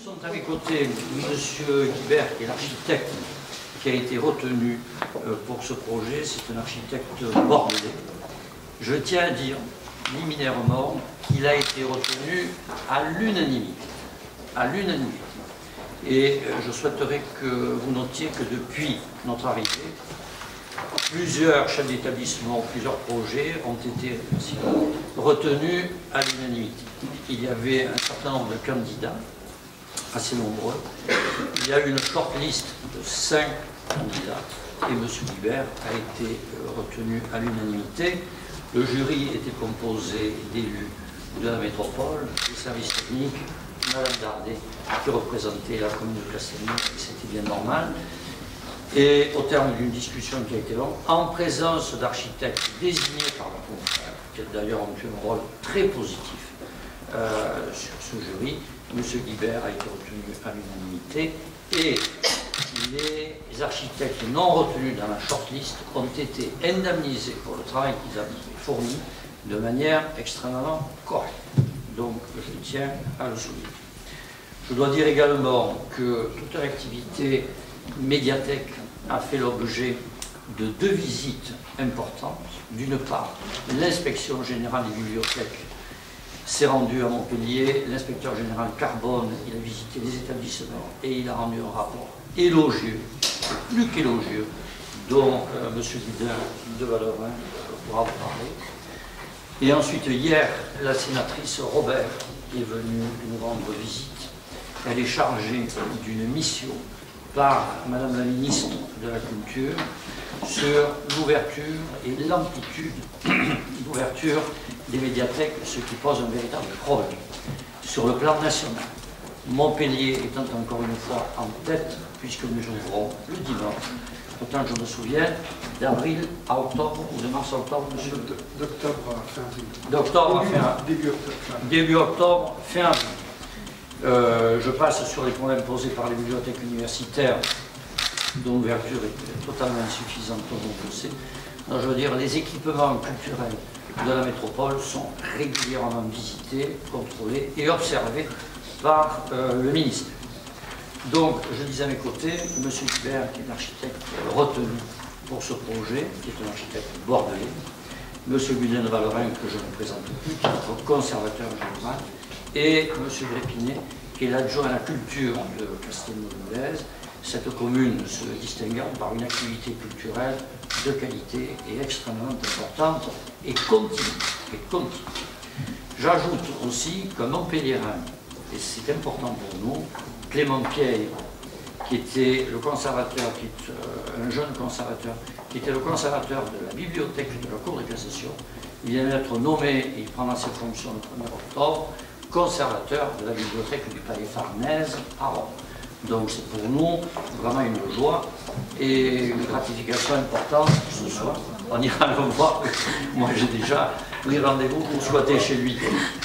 Nous sommes à mes côtés M. Guibert, qui est l'architecte qui a été retenu pour ce projet. C'est un architecte bordelais. Je tiens à dire, liminairement, qu'il a été retenu à l'unanimité. À l'unanimité. Et je souhaiterais que vous notiez que depuis notre arrivée, plusieurs chefs d'établissement, plusieurs projets ont été retenus à l'unanimité. Il y avait un certain nombre de candidats, assez nombreux. Il y a eu une shortlist de 5 candidats et M. Guibert a été retenu à l'unanimité. Le jury était composé d'élus de la métropole, des services techniques, Madame Dardet qui représentait la commune de Castelnau, c'était bien normal. Et au terme d'une discussion qui a été longue, en présence d'architectes désignés par la confrère, qui d'ailleurs ont eu un rôle très positif sur ce jury, M. Guibert a été retenu à l'unanimité et les architectes non retenus dans la shortlist ont été indemnisés pour le travail qu'ils avaient fourni de manière extrêmement correcte. Donc je tiens à le souligner. Je dois dire également que toute l'activité médiathèque a fait l'objet de 2 visites importantes. D'une part, l'inspection générale des bibliothèques s'est rendue à Montpellier, l'inspecteur général Carbone, il a visité les établissements et il a rendu un rapport élogieux, plus qu'élogieux, dont M. Guidin de Vallerin pourra vous parler. Et ensuite, hier, la sénatrice Robert est venue nous rendre visite. Elle est chargée d'une mission par Madame la ministre de la Culture sur l'ouverture et l'amplitude d'ouverture des médiathèques, ce qui pose un véritable problème sur le plan national. Montpellier étant encore une fois en tête, puisque nous ouvrons le dimanche, autant que je me souviens, d'avril à octobre ou de mars à octobre, monsieur. D'octobre à fin avril. D'octobre à fin avril. Début octobre, fin avril. Je passe sur les problèmes posés par les bibliothèques universitaires, dont l'ouverture est totalement insuffisante, comme on le sait. Donc, je veux dire, les équipements culturels de la métropole sont régulièrement visités, contrôlés et observés par le ministère. Donc, je dis à mes côtés, M. Guibert, qui est l'architecte retenu pour ce projet, qui est un architecte bordelais, M. Guidin de Vallerin, que je ne présente plus, qui est notre conservateur général, et M. Grépinet, qui est l'adjoint à la culture de Castelnau-de-Molèze, cette commune se distinguant par une activité culturelle de qualité et extrêmement importante et continue. J'ajoute aussi qu'un Montpellierin, et c'est important pour nous, Clément Pierre, qui était le conservateur, qui est un jeune conservateur, qui était le conservateur de la bibliothèque de la Cour de cassation, il vient d'être nommé, et il prendra ses fonctions le 1er octobre, conservateur de la bibliothèque du Palais Farnèse à Rome. Donc c'est pour nous vraiment une joie et une gratification importante ce soir. On ira le voir. Moi j'ai déjà pris rendez-vous pour squatter chez lui.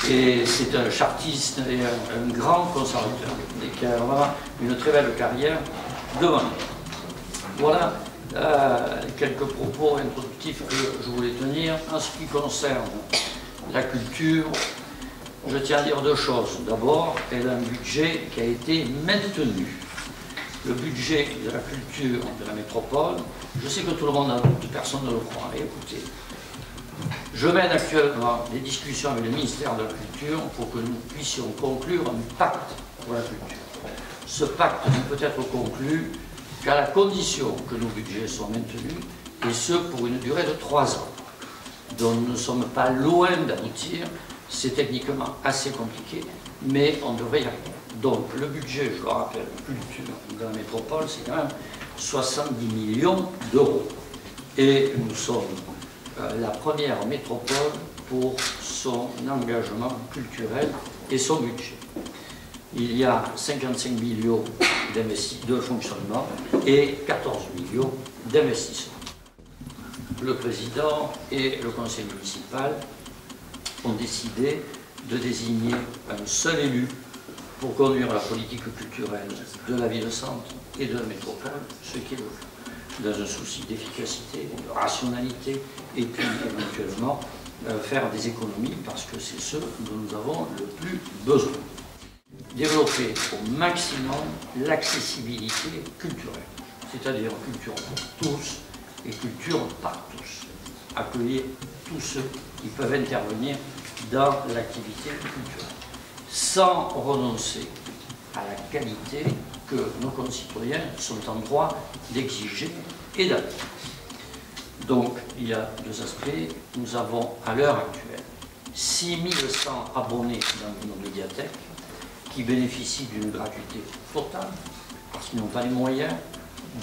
Et c'est un chartiste et un grand conservateur et qui a vraiment une très belle carrière devant nous. Voilà quelques propos introductifs que je voulais tenir. En ce qui concerne la culture, je tiens à dire 2 choses. D'abord, elle a un budget qui a été maintenu. Le budget de la culture de la métropole, je sais que tout le monde a doute, personne ne le croit. Écoutez, je mène actuellement des discussions avec le ministère de la Culture pour que nous puissions conclure un pacte pour la culture. Ce pacte ne peut être conclu qu'à la condition que nos budgets soient maintenus, et ce pour une durée de 3 ans. Donc nous ne sommes pas loin d'aboutir. C'est techniquement assez compliqué, mais on devrait y arriver. Donc le budget, je le rappelle, culture de la métropole, c'est quand même 70 millions d'euros. Et nous sommes la première métropole pour son engagement culturel et son budget. Il y a 55 millions de fonctionnement et 14 millions d'investissement. Le président et le conseil municipal ont décidé de désigner un seul élu pour conduire la politique culturelle de la ville-centre et de la métropole, ce qui est le cas, dans un souci d'efficacité, de rationalité, et puis éventuellement faire des économies, parce que c'est ce dont nous avons le plus besoin. développer au maximum l'accessibilité culturelle, c'est-à-dire culture pour tous et culture par tous. Accueillir tous ceux qui peuvent intervenir dans l'activité culturelle, sans renoncer à la qualité que nos concitoyens sont en droit d'exiger et d'attendre. Donc, il y a deux aspects. Nous avons à l'heure actuelle 6100 abonnés dans nos médiathèques qui bénéficient d'une gratuité totale parce qu'ils n'ont pas les moyens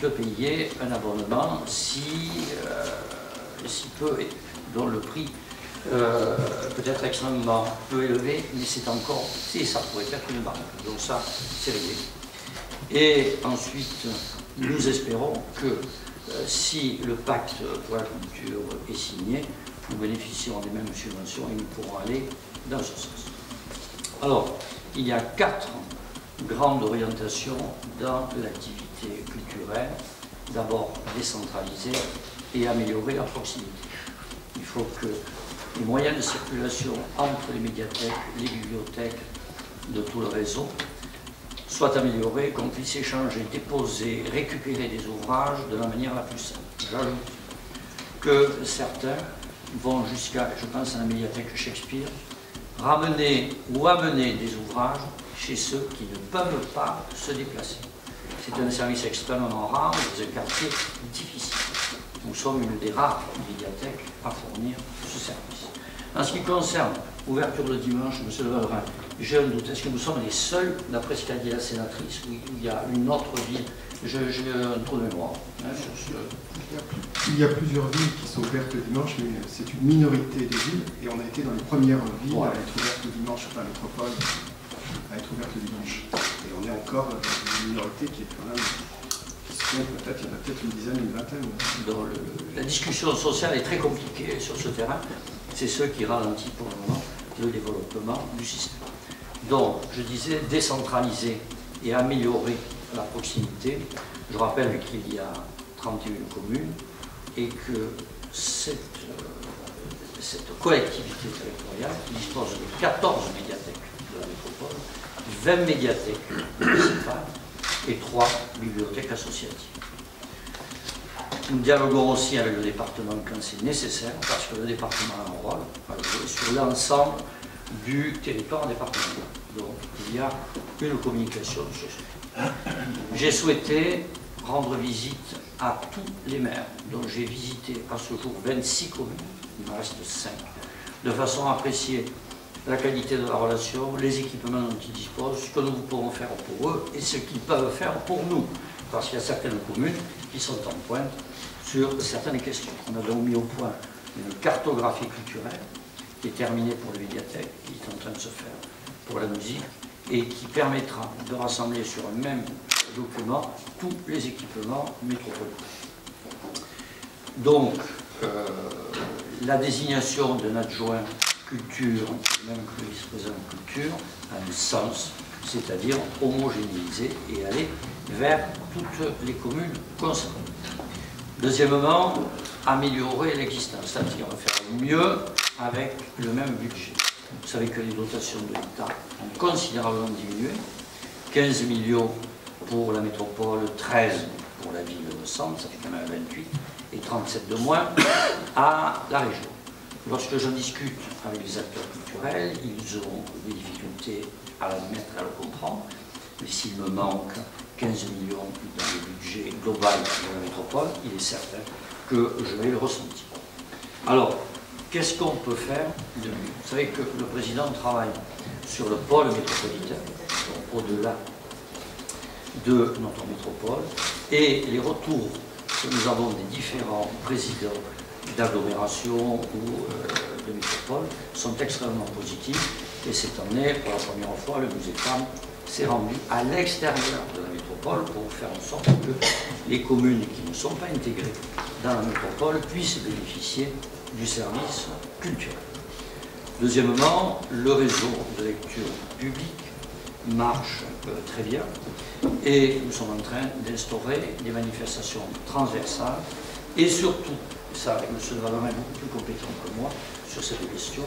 de payer un abonnement si peu, dont le prix peut être extrêmement peu élevé, mais c'est encore, ça pourrait être une banque. Donc ça, c'est réglé. Et ensuite, nous espérons que si le pacte pour la culture est signé, nous bénéficierons des mêmes subventions et nous pourrons aller dans ce sens. Alors, il y a 4 grandes orientations dans l'activité culturelle. D'abord, décentraliser et améliorer la proximité. Il faut que les moyens de circulation entre les médiathèques, les bibliothèques, de tout le réseau, soient améliorés, qu'on puisse échanger, déposer, récupérer des ouvrages de la manière la plus simple. J'ajoute que certains vont jusqu'à, je pense à la médiathèque Shakespeare, ramener ou amener des ouvrages chez ceux qui ne peuvent pas se déplacer. C'est un service extrêmement rare dans un quartier difficile. Nous sommes une des rares médiathèques à fournir ce service. En ce qui concerne l'ouverture le dimanche, M. Le Vallerin, j'ai un doute. Est-ce que nous sommes les seuls, d'après ce qu'a dit la sénatrice, où il y a une autre ville? J'ai un trou de mémoire. Hein, il y a plusieurs villes qui sont ouvertes le dimanche, mais c'est une minorité des villes, et on a été dans les premières villes à être ouvertes le dimanche, la métropole, à être ouverte le dimanche. Et on est encore dans une minorité qui est quand même, il y en a peut-être une dizaine, une vingtaine. La discussion sociale est très compliquée sur ce terrain. C'est ce qui ralentit pour le moment le développement du système. Donc, je disais, décentraliser et améliorer la proximité. Je rappelle qu'il y a 31 communes et que cette collectivité territoriale dispose de 14 médiathèques de la métropole, 20 médiathèques municipales et 3 bibliothèques associatives. Nous dialoguons aussi avec le département quand c'est nécessaire, parce que le département a un rôle à jouer sur l'ensemble du territoire départemental. Donc il y a une communication sur ce. J'ai souhaité rendre visite à tous les maires, dont j'ai visité à ce jour 26 communes, il me reste 5, de façon à apprécier la qualité de la relation, les équipements dont ils disposent, ce que nous pourrons faire pour eux et ce qu'ils peuvent faire pour nous. Parce qu'il y a certaines communes qui sont en pointe sur certaines questions. On a donc mis au point une cartographie culturelle qui est terminée pour les médiathèques, qui est en train de se faire pour la musique, et qui permettra de rassembler sur un même document tous les équipements métropolitains. Donc, la désignation d'un adjoint culture, même que le vice-président culture, a un sens, c'est-à-dire homogénéiser et aller vers toutes les communes concernées. Deuxièmement, améliorer l'existant, c'est-à-dire faire mieux avec le même budget. Vous savez que les dotations de l'État ont considérablement diminué, 15 millions pour la métropole, 13 pour la ville de Sens, ça fait quand même 28, et 37 de moins à la région. Lorsque j'en discute avec les acteurs culturels, ils ont des difficultés à l'admettre, à le comprendre, mais s'il me manque 15 millions dans le budget global de la métropole, il est certain que je vais le ressentir. Alors, qu'est-ce qu'on peut faire de mieux? Vous savez que le président travaille sur le pôle métropolitain, au-delà de notre métropole, et les retours que nous avons des différents présidents d'agglomération ou de métropole sont extrêmement positifs. Et cette année, pour la première fois, le musée Femmes s'est rendu à l'extérieur de la métropole pour faire en sorte que les communes qui ne sont pas intégrées dans la métropole puissent bénéficier du service culturel. Deuxièmement, le réseau de lecture publique marche très bien et nous sommes en train d'instaurer des manifestations transversales et surtout, ça, M. Vallerin est beaucoup plus compétent que moi sur cette question,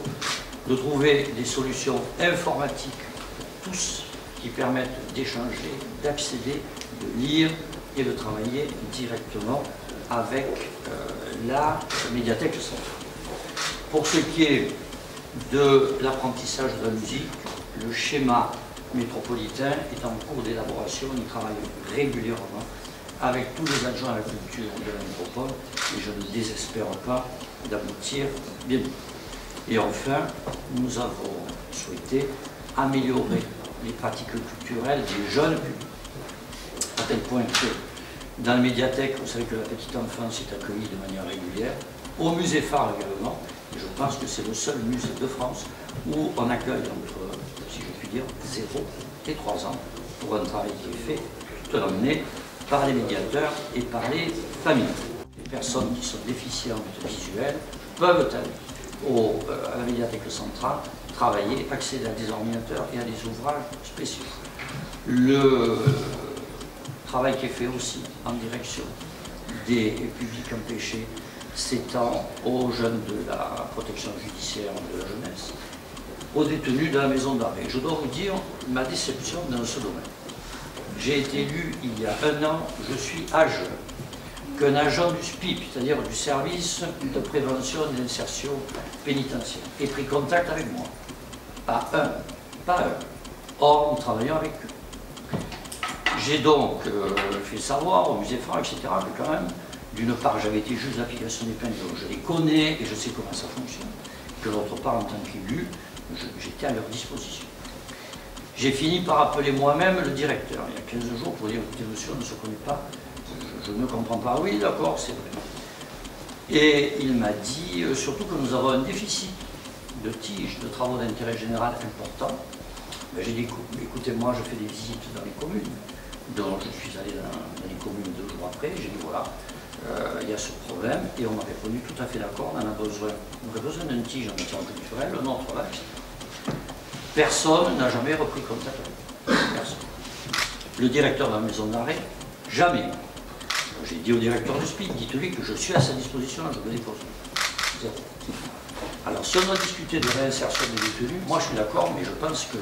de trouver des solutions informatiques pour tous qui qui permettent d'échanger, d'accéder, de lire et de travailler directement avec la médiathèque centrale. Pour ce qui est de l'apprentissage de la musique, le schéma métropolitain est en cours d'élaboration. On y travaille régulièrement avec tous les adjoints à la culture de la métropole et je ne désespère pas d'aboutir bientôt. Et enfin, nous avons souhaité améliorer les pratiques culturelles des jeunes publics, à tel point que dans la médiathèque, vous savez que la petite enfance est accueillie de manière régulière, au musée phare également, et je pense que c'est le seul musée de France où on accueille entre, si je puis dire, 0 et 3 ans pour un travail qui est fait toute l'année par les médiateurs et par les familles. Les personnes qui sont déficientes visuelles peuvent aller à la médiathèque centrale travailler, accéder à des ordinateurs et à des ouvrages spéciaux. Le travail qui est fait aussi en direction des publics empêchés s'étend aux jeunes de la protection judiciaire de la jeunesse, aux détenus de la maison d'arrêt. Je dois vous dire ma déception dans ce domaine. J'ai été élu il y a 1 an, je suis âgeux, qu'un agent du SPIP, c'est-à-dire du service de prévention et d'insertion pénitentiaire, ait pris contact avec moi. Pas un. Or, nous travaillons avec eux. J'ai donc fait savoir au musée phare, etc., que quand même, d'une part, j'avais été juge d'application des peines, donc je les connais et je sais comment ça fonctionne, que d'autre part, en tant qu'élu, j'étais à leur disposition. J'ai fini par appeler moi-même le directeur, il y a 15 jours, pour dire, écoutez, monsieur, on ne se connaît pas, je ne comprends pas. Oui, d'accord, c'est vrai. Et il m'a dit, surtout que nous avons un déficit de tiges, de travaux d'intérêt général important. Ben, j'ai dit, écoutez, moi, je fais des visites dans les communes. Donc, je suis allé dans les communes 2 jours après, j'ai dit, voilà, il y a ce problème, et on m'a répondu tout à fait d'accord, on aurait besoin d'une tige en matière culturelle, le nôtre là, etc. Personne n'a jamais repris contact avec moi. Personne. Le directeur de la maison d'arrêt, jamais. J'ai dit au directeur du SPIC, dites-lui que je suis à sa disposition, je me dépose. Zéro. Alors, si on a discuté de réinsertion des détenus, moi je suis d'accord, mais je pense que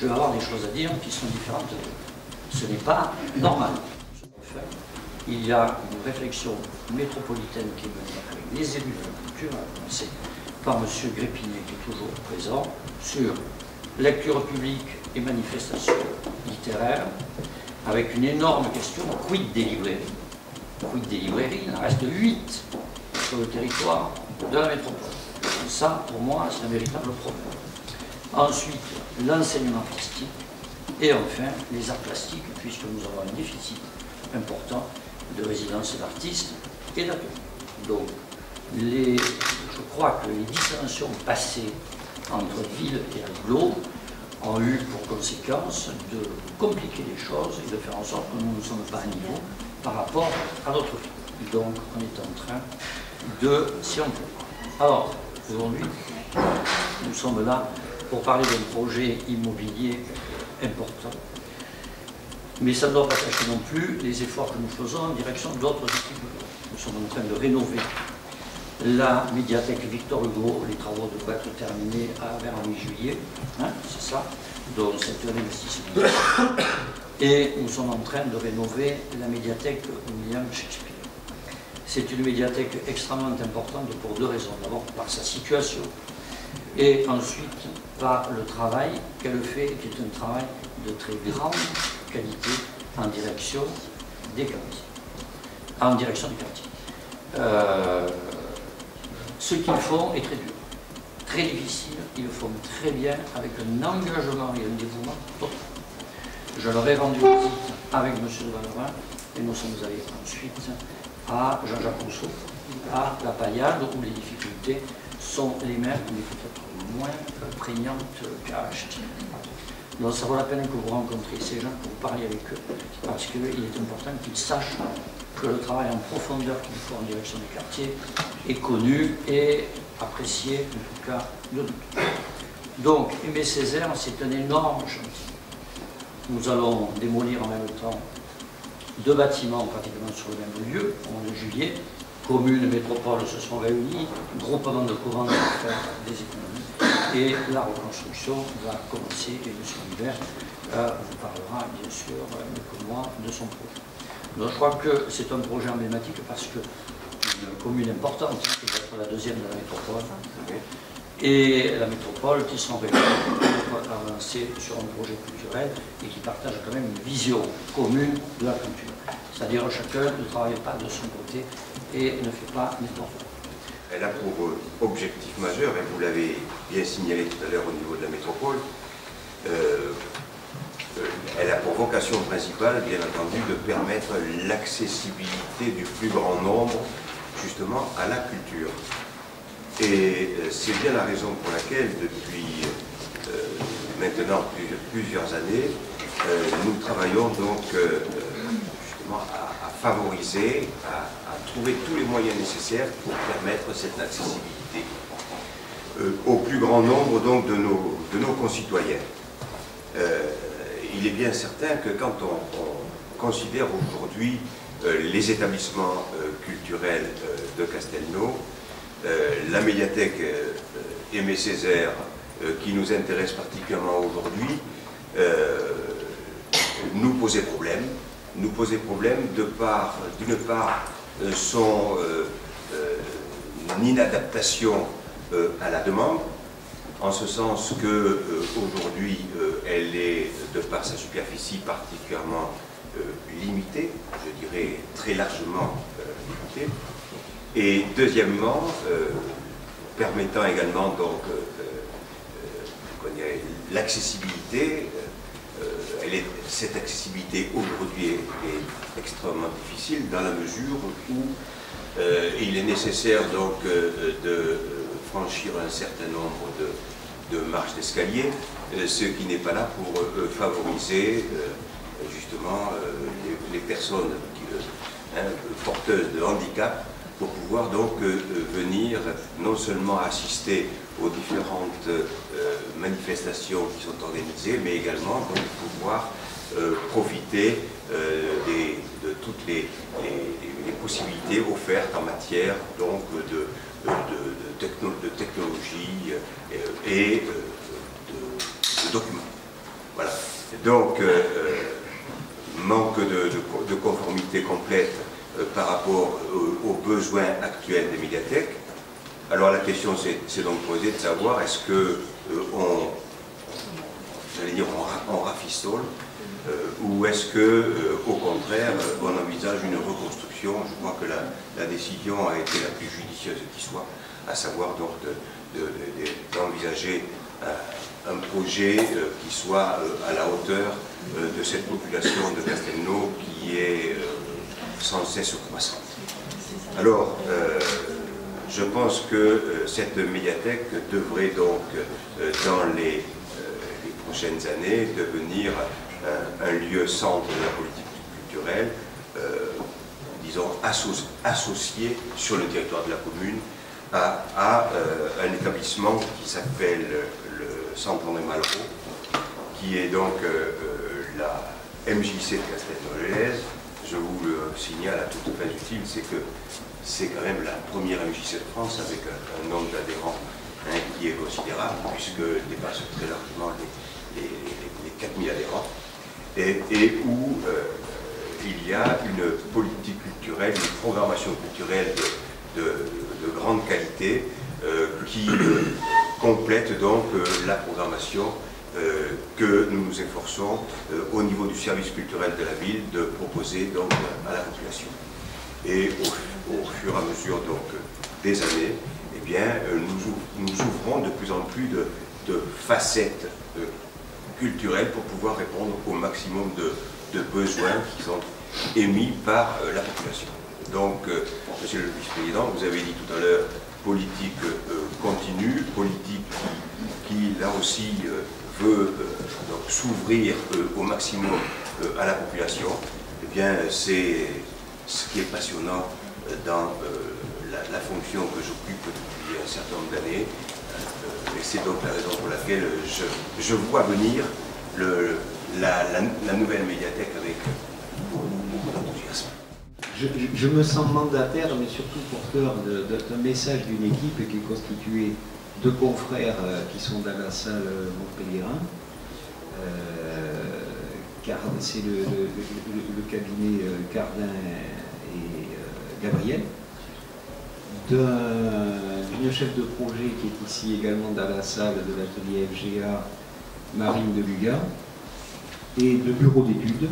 je vais avoir des choses à dire qui sont différentes de ce n'est pas normal. Enfin, il y a une réflexion métropolitaine qui est menée avec les élus de la culture, à commencer par M. Grépinet, qui est toujours présent, sur lecture publique et manifestation littéraire, avec une énorme question, quid des librairies? Quid des librairies? Il en reste 8 sur le territoire de la métropole. Ça, pour moi, c'est un véritable problème. Ensuite, l'enseignement artistique et enfin les arts plastiques, puisque nous avons un déficit important de résidence d'artistes et d'ateliers. Donc, je crois que les dissensions passées entre ville et agglo ont eu pour conséquence de compliquer les choses et de faire en sorte que nous ne sommes pas à niveau par rapport à d'autres villes. Donc, on est en train de s'y entendre. Alors, aujourd'hui, nous sommes là pour parler d'un projet immobilier important. Mais ça ne doit pas cacher non plus les efforts que nous faisons en direction d'autres équipes. Nous sommes en train de rénover la médiathèque Victor Hugo. Les travaux devraient être terminés vers la mi-juillet. Hein, c'est ça. Donc c'est un investissement. Et nous sommes en train de rénover la médiathèque William Shakespeare. C'est une médiathèque extrêmement importante pour 2 raisons. D'abord par sa situation et ensuite par le travail qu'elle fait, qui est un travail de très grande qualité en direction des quartiers. En direction des quartiers. Ce qu'ils font est très dur, très difficile. Ils le font très bien avec un engagement et un dévouement total. Je leur ai rendu visite avec M. de Valorin et nous sommes allés ensuite à Jean-Jacques Rousseau, à La Paillade, où les difficultés sont les mêmes, mais peut-être moins prégnantes qu'à Châtillon. Donc ça vaut la peine que vous rencontriez ces gens, que vous parliez avec eux, parce qu'il est important qu'ils sachent que le travail en profondeur qu'ils font en direction des quartiers est connu et apprécié, en tout cas, de nous. Donc, Aimé Césaire, c'est un énorme chantier. Nous allons démolir en même temps 2 bâtiments pratiquement sur le même lieu, au mois de juillet. Communes, métropoles se sont réunies, groupements de courants pour faire des économies. et la reconstruction va commencer et M. Hubert vous parlera bien sûr mieux que moi de son projet. Donc je crois que c'est un projet emblématique parce que une commune importante, qui va être la deuxième de la métropole, et la métropole qui sont réunis pour avancer sur un projet culturel et qui partagent quand même une vision commune de la culture. C'est-à-dire chacun ne travaille pas de son côté et ne fait pas métropole. Elle a pour objectif majeur, et vous l'avez bien signalé tout à l'heure au niveau de la métropole, elle a pour vocation principale, bien entendu, de permettre l'accessibilité du plus grand nombre, justement, à la culture. Et c'est bien la raison pour laquelle, depuis maintenant plusieurs années, nous travaillons donc justement à favoriser, à trouver tous les moyens nécessaires pour permettre cette accessibilité au plus grand nombre donc, de nos concitoyens. Il est bien certain que quand on considère aujourd'hui les établissements culturels de Castelnau, la médiathèque Aimé Césaire, qui nous intéresse particulièrement aujourd'hui, nous posait problème. Nous posait problème d'une part, son inadaptation à la demande, en ce sens qu'aujourd'hui, elle est, de par sa superficie, particulièrement limitée, je dirais très largement limitée. Et deuxièmement, permettant également donc l'accessibilité, cette accessibilité aujourd'hui est extrêmement difficile dans la mesure où il est nécessaire donc de franchir un certain nombre de marches d'escalier, ce qui n'est pas là pour favoriser justement les personnes porteuses de handicap, pour pouvoir donc venir non seulement assister aux différentes manifestations qui sont organisées, mais également donc pouvoir profiter de toutes les possibilités offertes en matière donc de technologie et de documents. Voilà. Donc, manque de conformité complète par rapport aux besoins actuels des médiathèques. Alors la question s'est donc posée de savoir est-ce que on rafistole ou est-ce que au contraire on envisage une reconstruction. Je crois que la décision a été la plus judicieuse qui soit, à savoir donc d'envisager un projet qui soit à la hauteur de cette population de Castelnau qui est sans cesse croissante. Alors, je pense que cette médiathèque devrait donc, dans les prochaines années, devenir un lieu centre de la politique culturelle, disons, associé sur le territoire de la commune à un établissement qui s'appelle le Centre André Malraux, qui est donc la MJC de Castelnau-Lez. Je vous le signale à toute fin utile, c'est que c'est quand même la première MJC de France avec un nombre d'adhérents qui est considérable, puisque dépasse très largement les 4000 adhérents, et où il y a une politique culturelle, une programmation culturelle de grande qualité qui complète donc la programmation que nous nous efforçons au niveau du service culturel de la ville de proposer donc à la population. Et au fur et à mesure donc des années, eh bien, nous ouvrons de plus en plus de facettes culturelles pour pouvoir répondre au maximum de besoins qui sont émis par la population. Donc, Monsieur le Vice-président, vous avez dit tout à l'heure politique continue, politique qui là aussi veut s'ouvrir au maximum à la population. Eh bien, c'est ce qui est passionnant dans la fonction que j'occupe depuis un certain nombre d'années. Et c'est donc la raison pour laquelle je vois venir la nouvelle médiathèque avec beaucoup d'enthousiasme. Je me sens mandataire, mais surtout porteur d'un message d'une équipe qui est constituée deux confrères qui sont dans la salle Montpelliérain. C'est le cabinet Cardin et Gabriel. D'une chef de projet qui est ici également dans la salle de l'atelier FGA, Marine de Luga, et de bureau d'études,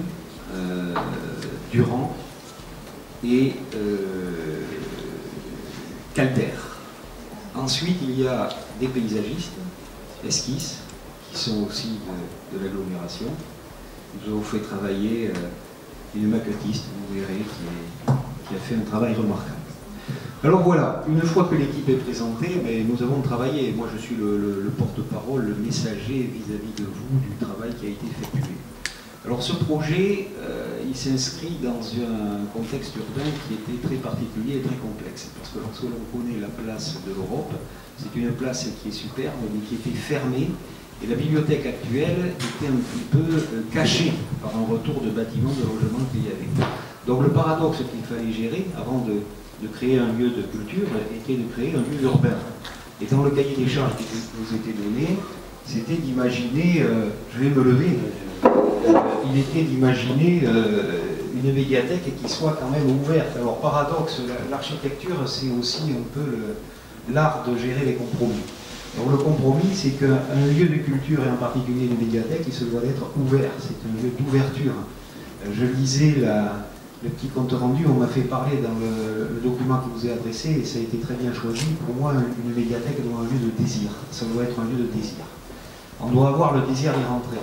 Durand et Calder. Ensuite, il y a des paysagistes, esquisses, qui sont aussi de l'agglomération. Nous avons fait travailler une maquettiste, vous verrez, qui a fait un travail remarquable. Alors voilà, une fois que l'équipe est présentée, nous avons travaillé. Moi, je suis le porte-parole, le messager vis-à-vis de vous du travail qui a été effectué. Alors ce projet, il s'inscrit dans un contexte urbain qui était très particulier et très complexe. Parce que lorsque l'on connaît la place de l'Europe, c'est une place qui est superbe, mais qui était fermée. Et la bibliothèque actuelle était un petit peu cachée par un retour de bâtiments, de logements qu'il y avait. Donc le paradoxe qu'il fallait gérer avant de créer un lieu de culture était de créer un lieu urbain. Et dans le cahier des charges qui vous était donné, c'était d'imaginer, je vais me lever, il était d'imaginer une médiathèque qui soit quand même ouverte. Alors paradoxe, l'architecture c'est aussi un peu l'art de gérer les compromis. Donc le compromis c'est qu'un lieu de culture et en particulier une médiathèque, il se doit d'être ouvert, c'est un lieu d'ouverture. Je lisais le petit compte rendu, on m'a fait parler dans le document qui vous est adressé et ça a été très bien choisi. Pour moi, une médiathèque doit être un lieu de désir. Ça doit être un lieu de désir. On doit avoir le désir d'y rentrer.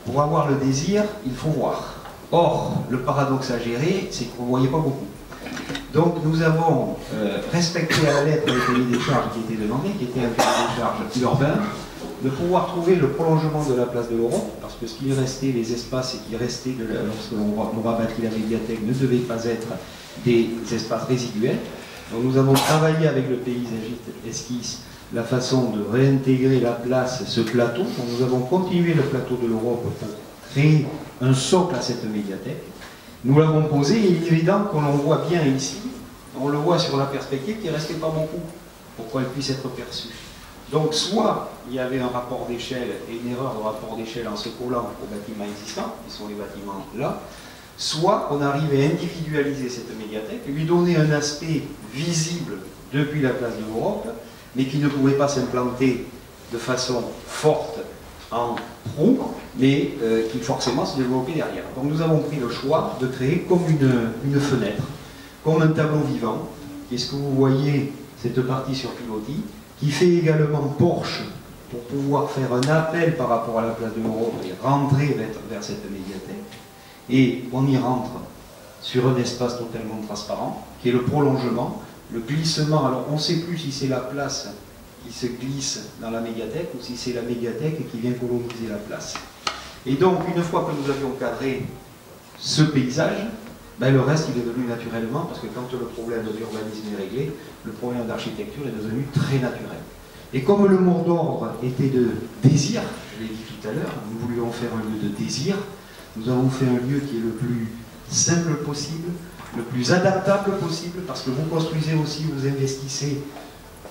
Pour avoir le désir, il faut voir. Or, le paradoxe à gérer, c'est qu'on ne voyait pas beaucoup. Donc nous avons respecté à la lettre le cahier des charges qui était demandé, qui était un cahier des charges urbain, de pouvoir trouver le prolongement de la place de l'Europe, parce que ce qui restait, les espaces qui restaient lorsque l'on aura bâti la médiathèque ne devaient pas être des espaces résiduels. Donc nous avons travaillé avec le paysagiste esquisse la façon de réintégrer la place, ce plateau. Donc nous avons continué le plateau de l'Europe pour créer un socle à cette médiathèque. Nous l'avons posé et il est évident qu'on le voit bien ici, on le voit sur la perspective qui ne restait pas beaucoup pour qu'elle puisse être perçue. Donc soit il y avait un rapport d'échelle et une erreur de rapport d'échelle en se collant aux bâtiments existants, qui sont les bâtiments là, soit on arrivait à individualiser cette médiathèque, lui donner un aspect visible depuis la place de l'Europe, mais qui ne pouvait pas s'implanter de façon forte en proue, mais qui forcément se développait derrière. Donc nous avons pris le choix de créer comme une fenêtre, comme un tableau vivant. Qu'est-ce que vous voyez, cette partie sur pilotis, qui fait également porche pour pouvoir faire un appel par rapport à la place de l'Europe et rentrer vers cette médiathèque. Et on y rentre sur un espace totalement transparent, qui est le prolongement, le glissement. Alors on ne sait plus si c'est la place qui se glisse dans la médiathèque ou si c'est la médiathèque qui vient coloniser la place. Et donc, une fois que nous avions cadré ce paysage, le reste il est venu naturellement, parce que quand le problème de l'urbanisme est réglé, le problème d'architecture est devenu très naturel. Et comme le mot d'ordre était de désir, je l'ai dit tout à l'heure, nous voulions faire un lieu de désir, nous avons fait un lieu qui est le plus simple possible, le plus adaptable possible, parce que vous construisez aussi, vous investissez.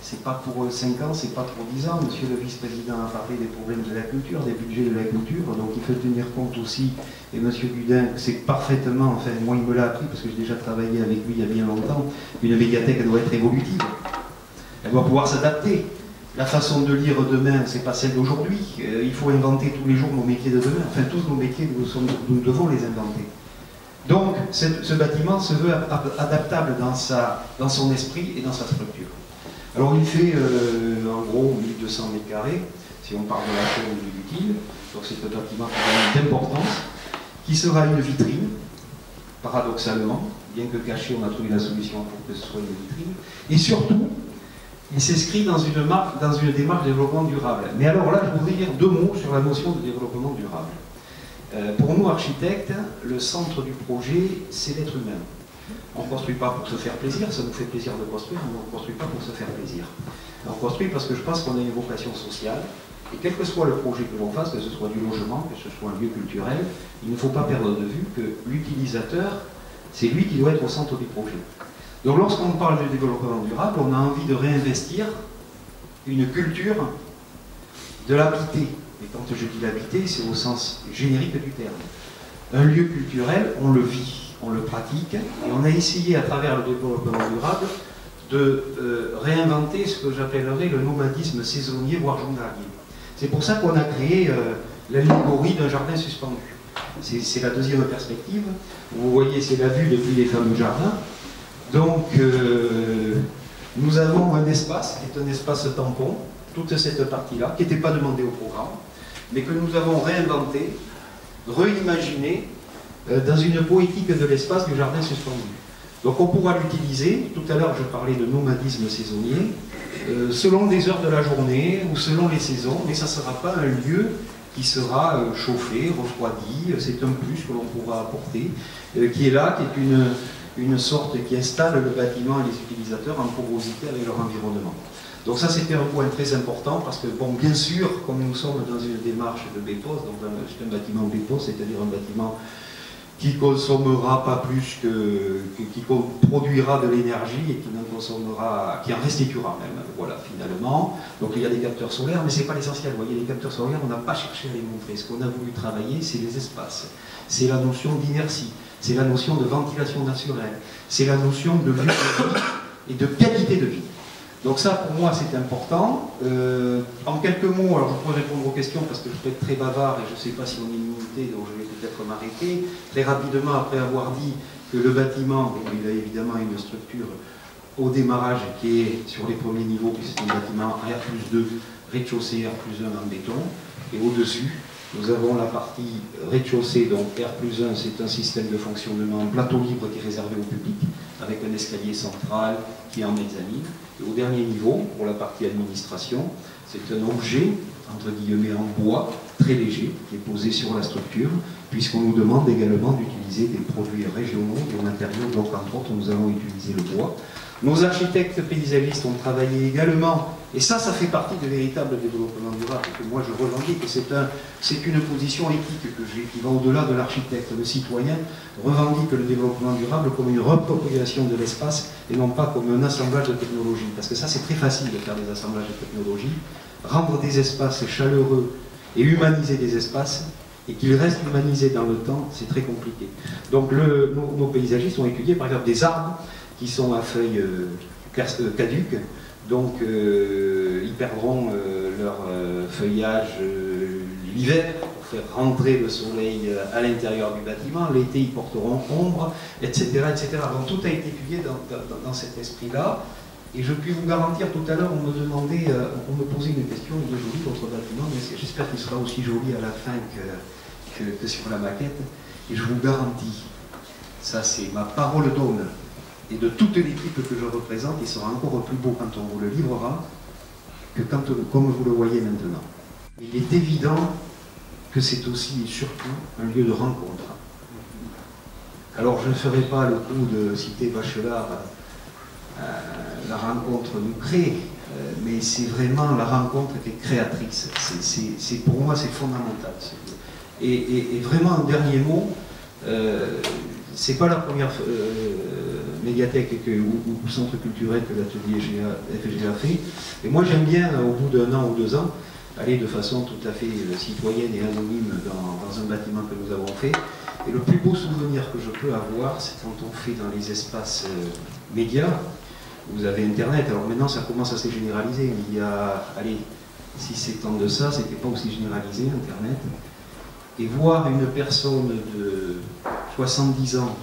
C'est pas pour 5 ans, c'est pas pour 10 ans. Monsieur le vice-président a parlé des problèmes de la culture, des budgets de la culture, donc il faut tenir compte aussi, et monsieur Gudin sait parfaitement, enfin moi il me l'a appris parce que j'ai déjà travaillé avec lui il y a bien longtemps, une médiathèque doit être évolutive. Elle doit pouvoir s'adapter. La façon de lire demain, c'est pas celle d'aujourd'hui. Il faut inventer tous les jours nos métiers de demain. Enfin tous nos métiers, nous devons les inventer. Donc ce bâtiment se veut adaptable dans son esprit et dans sa structure. Alors il fait en gros 1200 mètres carrés, si on parle de la chaîne ou du utile, donc c'est un bâtiment qui a une importance, qui sera une vitrine, paradoxalement, bien que caché, on a trouvé la solution pour que ce soit une vitrine, et surtout, il s'inscrit dans une démarche de développement durable. Mais alors là, je voudrais dire 2 mots sur la notion de développement durable. Pour nous, architectes, le centre du projet, c'est l'être humain. On ne construit pas pour se faire plaisir, ça nous fait plaisir de construire, mais on ne construit pas pour se faire plaisir. On construit parce que je pense qu'on a une vocation sociale, et quel que soit le projet que l'on fasse, que ce soit du logement, que ce soit un lieu culturel, il ne faut pas perdre de vue que l'utilisateur, c'est lui qui doit être au centre du projet. Donc lorsqu'on parle de développement durable, on a envie de réinvestir une culture de l'habité. Et quand je dis l'habité, c'est au sens générique du terme. Un lieu culturel, on le vit, on le pratique, et on a essayé à travers le développement durable de réinventer ce que j'appellerais le nomadisme saisonnier, voire journalier. C'est pour ça qu'on a créé l'allégorie d'un jardin suspendu. C'est la deuxième perspective. Vous voyez, c'est la vue depuis les fameux jardins. Donc, nous avons un espace, qui est un espace tampon, toute cette partie-là, qui n'était pas demandée au programme, mais que nous avons réinventé, reimaginé dans une poétique de l'espace du jardin suspendu. Donc on pourra l'utiliser, tout à l'heure je parlais de nomadisme saisonnier, selon les heures de la journée ou selon les saisons, mais ça ne sera pas un lieu qui sera chauffé, refroidi, c'est un plus que l'on pourra apporter, qui est là, qui est une sorte qui installe le bâtiment et les utilisateurs en porosité avec leur environnement. Donc ça c'était un point très important parce que, bon, bien sûr, comme nous sommes dans une démarche de BEPOS, donc c'est un bâtiment BEPOS, c'est-à-dire un bâtiment qui consommera pas plus qui produira de l'énergie et qui n'en consommera, qui en restituera même, voilà, finalement. Donc il y a des capteurs solaires, mais c'est pas l'essentiel. Vous voyez, les capteurs solaires, on n'a pas cherché à les montrer. Ce qu'on a voulu travailler, c'est les espaces. C'est la notion d'inertie, c'est la notion de ventilation naturelle, c'est la notion de lieu de vie et de qualité de vie. Donc ça, pour moi, c'est important. En quelques mots, alors je pourrais répondre aux questions parce que je peux être très bavard et je ne sais pas si on est limité, donc je vais peut-être m'arrêter. Très rapidement, après avoir dit que le bâtiment, il a évidemment une structure au démarrage qui est sur les premiers niveaux, puisque c'est un bâtiment R+2, rez-de-chaussée R+1 en béton, et au-dessus, nous avons la partie rez-de-chaussée, donc R+1, c'est un système de fonctionnement en plateau libre qui est réservé au public, avec un escalier central qui est en mezzanine. Et au dernier niveau, pour la partie administration, c'est un objet, entre guillemets, en bois, très léger, qui est posé sur la structure, puisqu'on nous demande également d'utiliser des produits régionaux, des matériaux, donc entre autres, nous allons utiliser le bois. Nos architectes paysagistes ont travaillé également, et ça fait partie du véritable développement durable, que moi je revendique, et c'est une position éthique que j'ai, qui va au-delà de l'architecte. Le citoyen revendique le développement durable comme une repropriation de l'espace, et non pas comme un assemblage de technologies. Parce que ça, c'est très facile de faire des assemblages de technologies. Rendre des espaces chaleureux et humaniser des espaces, et qu'ils restent humanisés dans le temps, c'est très compliqué. Donc nos paysagistes ont étudié par exemple des arbres qui sont à feuilles caduques, donc ils perdront leur feuillage l'hiver pour faire rentrer le soleil à l'intérieur du bâtiment, l'été ils porteront ombre, etc., etc. Donc tout a été étudié dans cet esprit-là, et je puis vous garantir, tout à l'heure on me demandait, on me posait une question, il est joli votre bâtiment, mais j'espère qu'il sera aussi joli à la fin que sur la maquette, et je vous garantis, ça c'est ma parole d'homme, et de toute l'équipe que je représente, il sera encore plus beau quand on vous le livrera que comme vous le voyez maintenant. Il est évident que c'est aussi et surtout un lieu de rencontre. Alors je ne ferai pas le coup de citer Bachelard, la rencontre nous crée, mais c'est vraiment la rencontre qui est créatrice. Pour moi c'est fondamental. Et vraiment un dernier mot, c'est pas la première médiathèque ou centre culturel que l'atelier FGA fait. Et moi j'aime bien, au bout d'un an ou 2 ans, aller de façon tout à fait citoyenne et anonyme dans un bâtiment que nous avons fait. Et le plus beau souvenir que je peux avoir, c'est quand on fait dans les espaces médias. Vous avez Internet, alors maintenant ça commence à se généraliser. Il y a, allez, 6-7 ans de ça, c'était pas aussi généralisé Internet. Et voir une personne de 70 ans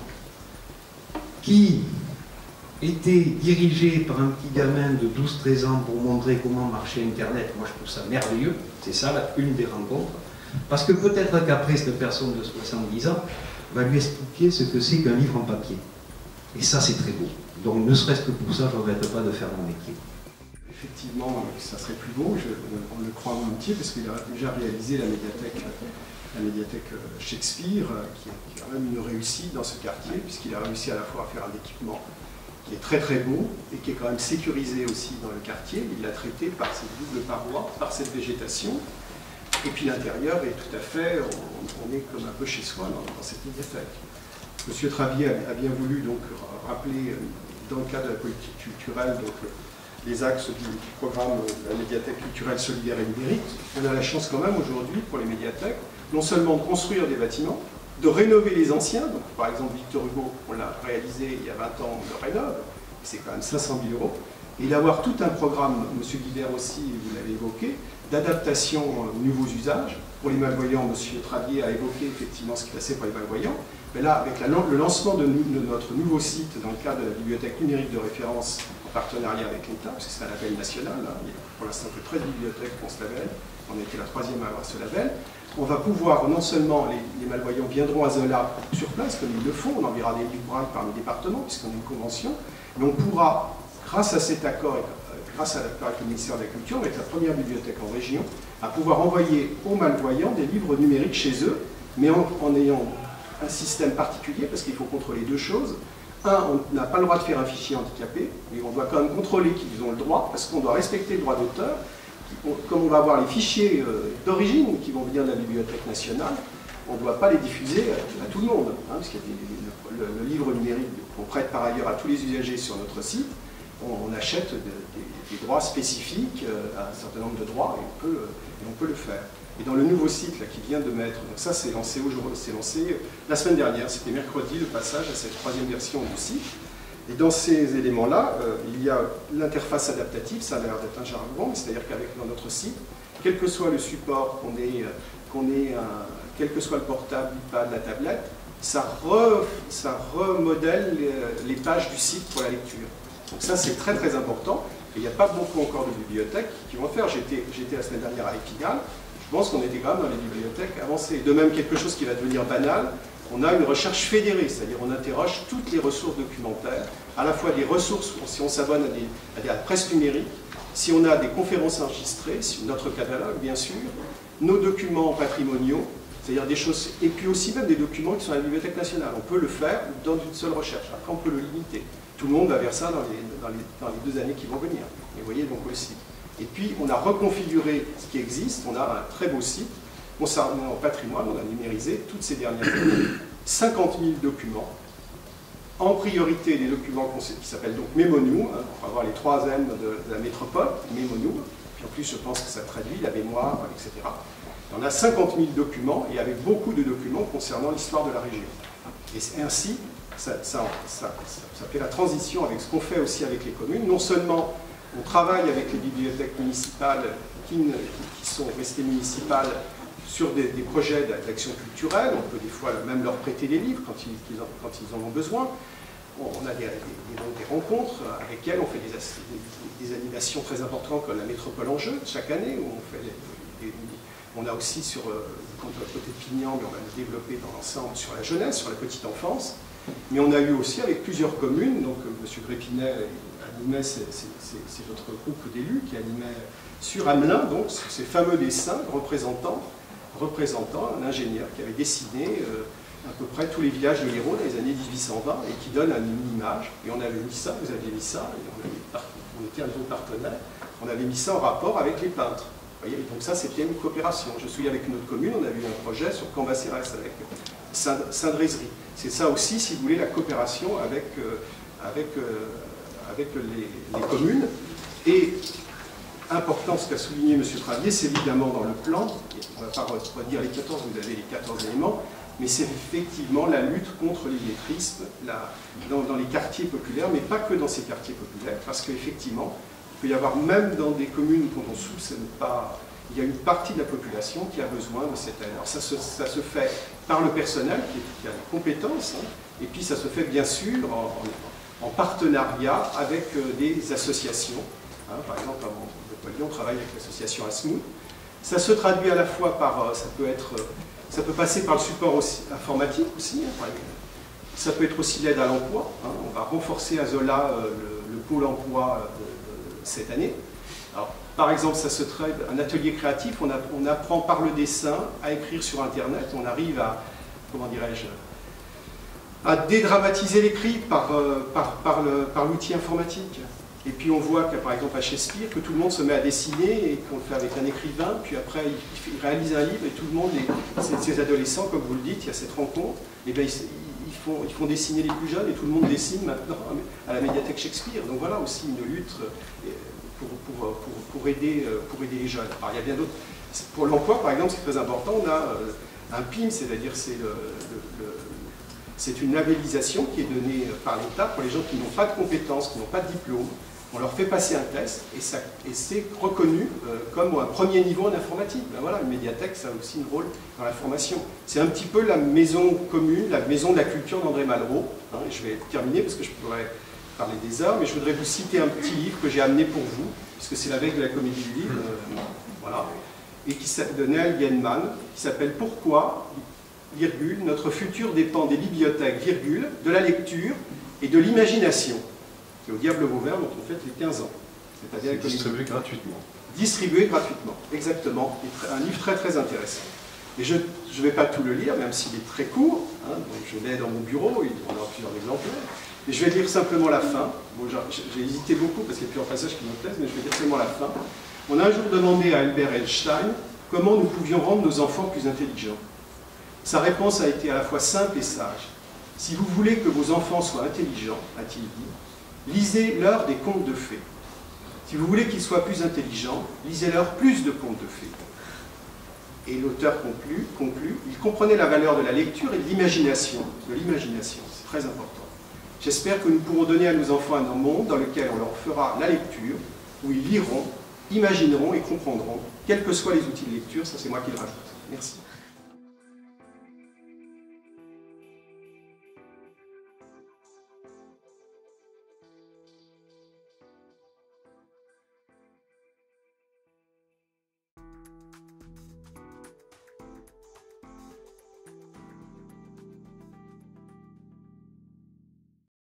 qui était dirigée par un petit gamin de 12-13 ans pour montrer comment marchait Internet, moi je trouve ça merveilleux, c'est ça une des rencontres, parce que peut-être qu'après cette personne de 70 ans va lui expliquer ce que c'est qu'un livre en papier. Et ça c'est très beau. Donc ne serait-ce que pour ça, je ne regrette pas de faire mon métier. Effectivement, ça serait plus beau, on le croit volontiers, parce qu'il a déjà réalisé la médiathèque Shakespeare, qui est quand même une réussite dans ce quartier, puisqu'il a réussi à la fois à faire un équipement qui est très très beau, et qui est quand même sécurisé aussi dans le quartier. Il l'a traité par cette double paroi, par cette végétation, et puis l'intérieur est tout à fait, on est comme un peu chez soi dans cette médiathèque. Monsieur Travier a bien voulu donc rappeler, dans le cadre de la politique culturelle, donc, les axes du programme de la médiathèque culturelle, solidaire et numérique. On a la chance quand même aujourd'hui pour les médiathèques, non seulement de construire des bâtiments, de rénover les anciens. Donc, par exemple, Victor Hugo, on l'a réalisé il y a 20 ans, on le rénove, c'est quand même 500 000 €. Et d'avoir tout un programme, M. Guibert aussi, vous l'avez évoqué, d'adaptation aux nouveaux usages. Pour les malvoyants, M. Travier a évoqué effectivement ce qui passait pour les malvoyants. Mais là, avec le lancement de notre nouveau site dans le cadre de la bibliothèque numérique de référence en partenariat avec l'État, parce que c'est un label national, hein, il y a pour l'instant que 13 bibliothèques qui ont ce label, on a été la 3e à avoir ce label, on va pouvoir, non seulement les malvoyants viendront à Zola sur place, comme ils le font, on enverra des livres braille par les départements, puisqu'on a une convention, mais on pourra, grâce à cet accord, grâce à l'accord avec le ministère de la Culture, avec la première bibliothèque en région, à pouvoir envoyer aux malvoyants des livres numériques chez eux, mais en ayant un système particulier, parce qu'il faut contrôler deux choses. Un, on n'a pas le droit de faire un fichier handicapé, mais on doit quand même contrôler qu'ils ont le droit, parce qu'on doit respecter le droit d'auteur. Comme on va avoir les fichiers d'origine qui vont venir de la Bibliothèque nationale, on ne doit pas les diffuser à tout le monde, hein, parce qu'il y a le livre numérique qu'on prête par ailleurs à tous les usagers sur notre site, on achète des droits spécifiques, un certain nombre de droits, et on peut le faire. Et dans le nouveau site là, qui vient de mettre, donc ça c'est lancé aujourd'hui, c'est lancé la semaine dernière, c'était mercredi le passage à cette 3e version du site. Et dans ces éléments-là, il y a l'interface adaptative, ça a l'air d'être un jargon, c'est-à-dire qu'avec dans notre site, quel que soit le support quel que soit le portable, l'iPad, la tablette, ça remodèle les pages du site pour la lecture. Donc ça c'est très très important, et il n'y a pas beaucoup encore de bibliothèques qui vont le faire. J'étais la semaine dernière à Épinal, je pense qu'on était quand même dans les bibliothèques avancées. De même, quelque chose qui va devenir banal, on a une recherche fédérée, c'est-à-dire on interroge toutes les ressources documentaires, à la fois des ressources, si on s'abonne à la presse numérique, si on a des conférences enregistrées, notre catalogue bien sûr, nos documents patrimoniaux, c'est-à-dire des choses, et puis aussi même des documents qui sont à la Bibliothèque nationale. On peut le faire dans une seule recherche, après on peut le limiter. Tout le monde va vers ça dans les 2 années qui vont venir. Et vous voyez donc aussi. Et puis on a reconfiguré ce qui existe, on a un très beau site concernant le patrimoine, on a numérisé toutes ces dernières années 50 000 documents, en priorité des documents qui s'appellent donc Mémonou, hein, pour avoir les 3 M de la métropole, Mémonou, puis en plus je pense que ça traduit la mémoire, etc. Et on a 50 000 documents, et avec beaucoup de documents concernant l'histoire de la région. Et ainsi, ça fait la transition avec ce qu'on fait aussi avec les communes. Non seulement on travaille avec les bibliothèques municipales qui sont restées municipales sur des projets d'action culturelle, on peut des fois même leur prêter des livres quand ils en ont besoin. On a des rencontres avec elles, on fait des animations très importantes comme la Métropole en jeu chaque année, où on a aussi sur côté de Pignan, mais on va le développer dans l'ensemble sur la jeunesse, sur la petite enfance. Mais on a eu aussi avec plusieurs communes, donc M. Grépinet animait, c'est votre groupe d'élus qui animait sur Hamelin, donc ces fameux dessins représentant un ingénieur qui avait dessiné à peu près tous les villages de l'Hérault dans les années 1820 et qui donne une image. Et on avait mis ça, vous aviez mis ça, et on était un de vos partenaires, on avait mis ça en rapport avec les peintres. Vous voyez, donc ça c'était une coopération. Je me souviens avec une autre commune, on a eu un projet sur Cambacérès avec Saint-Drézerie. C'est ça aussi, si vous voulez, la coopération avec les communes. Et important, ce qu'a souligné M. Travier, c'est évidemment dans le plan, on ne va pas dire les 14, vous avez les 14 éléments, mais c'est effectivement la lutte contre l'illettrisme dans les quartiers populaires, mais pas que dans ces quartiers populaires, parce qu'effectivement, il peut y avoir même dans des communes dont on soupçonne pas, il y a une partie de la population qui a besoin de cette aide. Alors ça se fait par le personnel qui a des compétences, hein, et puis ça se fait bien sûr en partenariat avec des associations. Hein, par exemple, on travaille avec l'association Asmou. Ça se traduit à la fois par, ça peut passer par le support aussi, informatique aussi, hein, ça peut être aussi l'aide à l'emploi. Hein, on va renforcer à Zola le pôle emploi cette année. Alors, par exemple, ça se traite un atelier créatif, on apprend par le dessin à écrire sur Internet, on arrive à, comment dirais-je, à dédramatiser l'écrit par l'outil informatique. Et puis on voit que, par exemple, à Shakespeare, que tout le monde se met à dessiner et qu'on le fait avec un écrivain, puis après il réalise un livre et tout le monde, ces adolescents, comme vous le dites, il y a cette rencontre, et bien, ils ils font dessiner les plus jeunes et tout le monde dessine maintenant à la médiathèque Shakespeare. Donc voilà aussi une lutte pour aider les jeunes. Alors, il y a bien d'autres. Pour l'emploi, par exemple, c'est très important, on a un PIM, c'est-à-dire c'est une labellisation qui est donnée par l'État pour les gens qui n'ont pas de compétences, qui n'ont pas de diplôme. On leur fait passer un test et c'est reconnu comme un premier niveau en informatique. Ben voilà, une médiathèque, ça a aussi un rôle dans la formation. C'est un petit peu la maison commune, la maison de la culture d'André Malraux. Hein, et je vais terminer parce que je pourrais parler des heures, mais je voudrais vous citer un petit livre que j'ai amené pour vous, puisque c'est la veille de la Comédie du Livre, voilà, et qui de Neil Gaiman, qui s'appelle « Pourquoi, virgule, notre futur dépend des bibliothèques, virgule, de la lecture et de l'imagination ». C'est au Diable Vauvert dont on fête les 15 ans. C'est-à-dire distribué gratuitement. Distribué gratuitement, exactement. Un livre très très intéressant. Et je ne vais pas tout le lire, même s'il est très court. Hein, donc je l'ai dans mon bureau, on a plusieurs exemplaires. Et je vais lire simplement la fin. Bon, j'ai hésité beaucoup parce qu'il y a plusieurs passages qui me plaisent, mais je vais lire seulement la fin. On a un jour demandé à Albert Einstein comment nous pouvions rendre nos enfants plus intelligents. Sa réponse a été à la fois simple et sage. Si vous voulez que vos enfants soient intelligents, a-t-il dit, lisez-leur des contes de fées. Si vous voulez qu'ils soient plus intelligents, lisez-leur plus de contes de fées. Et l'auteur conclut, il comprenait la valeur de la lecture et de l'imagination. C'est très important. J'espère que nous pourrons donner à nos enfants un monde dans lequel on leur fera la lecture, où ils liront, imagineront et comprendront, quels que soient les outils de lecture, ça c'est moi qui le rajoute. Merci.